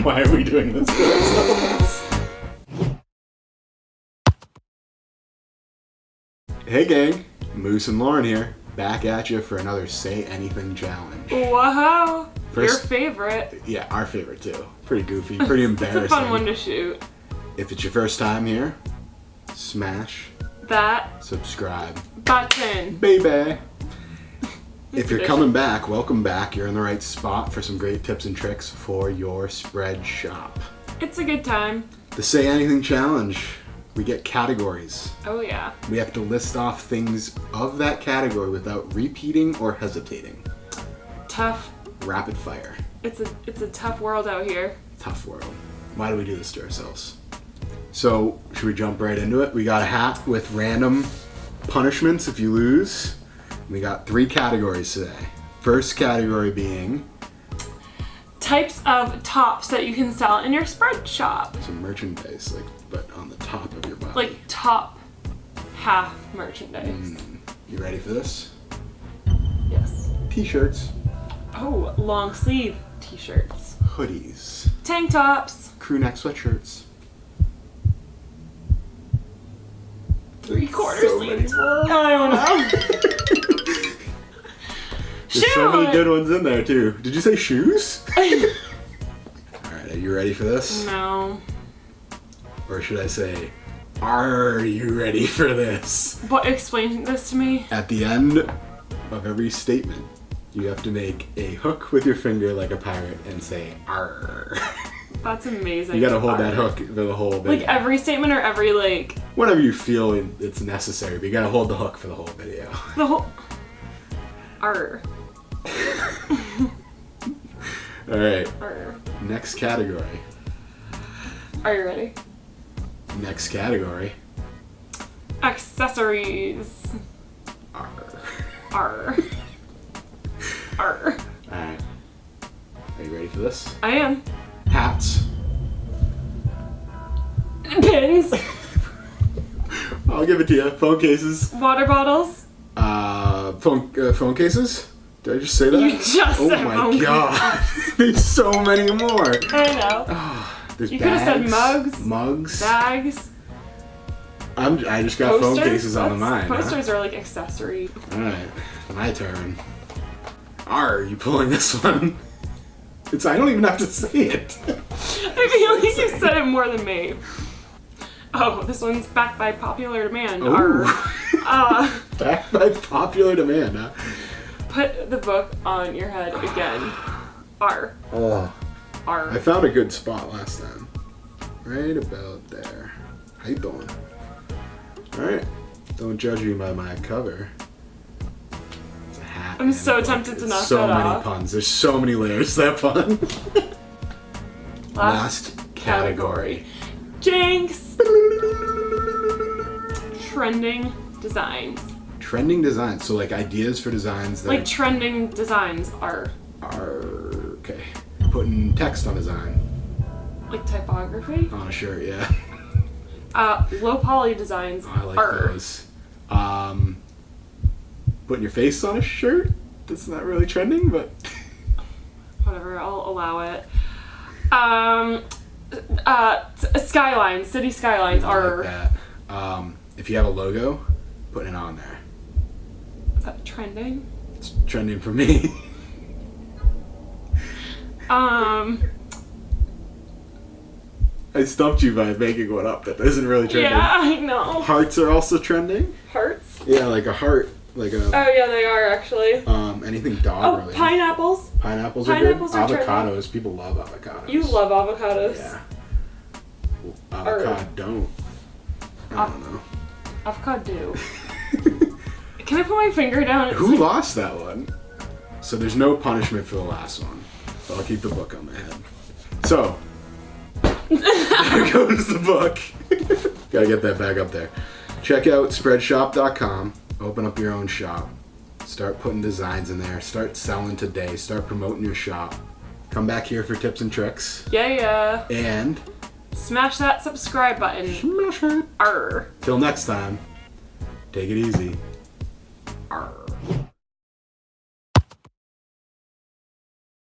Why are we doing this to ourselves? Hey gang, Moose and Lauren here, back at you for another Say Anything challenge. Wow, your First, favorite. yeah, our favorite too. Pretty goofy, pretty embarrassing. It's a fun one to shoot. If it's your first time here, smash That subscribe button. baby. If you're coming back, welcome back. You're in the right spot for some great tips and tricks for your Spreadshop. It's a good time. The Say Anything challenge, we get categories. Oh yeah. We have to list off things of that category without repeating or hesitating. Tough. Rapid fire. It's a tough world out here. Tough world. Why do we do this to ourselves? So, should we jump right into it? We got a hat with random punishments if you lose. We got 3 categories today. First category being Types of tops that you can sell in your Spreadshop. some merchandise, but on the top of your body. Like top half merchandise. You ready for this? Yes. T-shirts, Oh, long sleeve t-shirts. hoodies, Tank tops. crew neck sweatshirts. 3/4 So many sleeves. more. I don't know. There's so many good ones in there too. Did you say shoes? Alright, are you ready for this? No. Or should I say, are you ready for this? But explain this to me. At the end of every statement, you have to make a hook with your finger like a pirate and say, arr. That's amazing. You gotta hold that hook for the whole video. Like every statement or every like Whenever you feel it's necessary, but you gotta hold the hook for the whole video. the whole arr. Alright, Arr. next category. Are you ready? Next category. Accessories. Arr. Arr. Arr. Alright. Are you ready for this? I am. Hats. Pins. I'll give it to you. Phone cases. Water bottles. Phone cases? Did I just say that? You just Oh said my phone god. There's so many more. I know. There's You could have said bags, mugs. Mugs. Bags. I just got phone Posters? cases on the mind. Posters are like accessory. Alright. My turn. Are you pulling this one? I don't even have to say it. I feel like you said it more than me. Oh, this one's backed by popular demand. Ooh. Arr. Backed by popular demand, huh? Put the book on your head again. Arr. Oh. Arr. I found a good spot last time. Right about there. How you doing? Alright. Don't judge me by my cover. It's a hat. I'm and so a book. tempted to It's knock so that many off. puns. There's so many layers to that pun. Last category. Jinx. Trending designs. Trending designs. So like ideas for designs that Like trending designs are are okay. Putting text on a design. like typography. On a shirt, yeah. Low poly designs I like are those. Putting your face on a shirt? That's not really trending, but whatever. I'll allow it. Skylines, city skylines I are. like that. If you have a logo, putting it on there. Is that trending? It's trending for me. I stumped you by making one up that isn't really trending. Yeah, I know. Hearts are also trending. Hearts? Yeah, like a heart, like a Oh yeah, they are actually. anything dog Oh, related. pineapples. Pineapples Pineapples are are good. trending. Avocados, people love avocados. You love avocados. Yeah. Avocado don't. I don't know. Avocado. Can I put my finger down? It's Who like- lost that one? So there's no punishment for the last one. So I'll keep the book on my head. So, there goes the book. Gotta get that back up there. Check out spreadshop.com. Open up your own shop. Start putting designs in there. Start selling today. Start promoting your shop. Come back here for tips and tricks. Yeah. And Smash that subscribe button. smash it. Arr. Till next time, take it easy.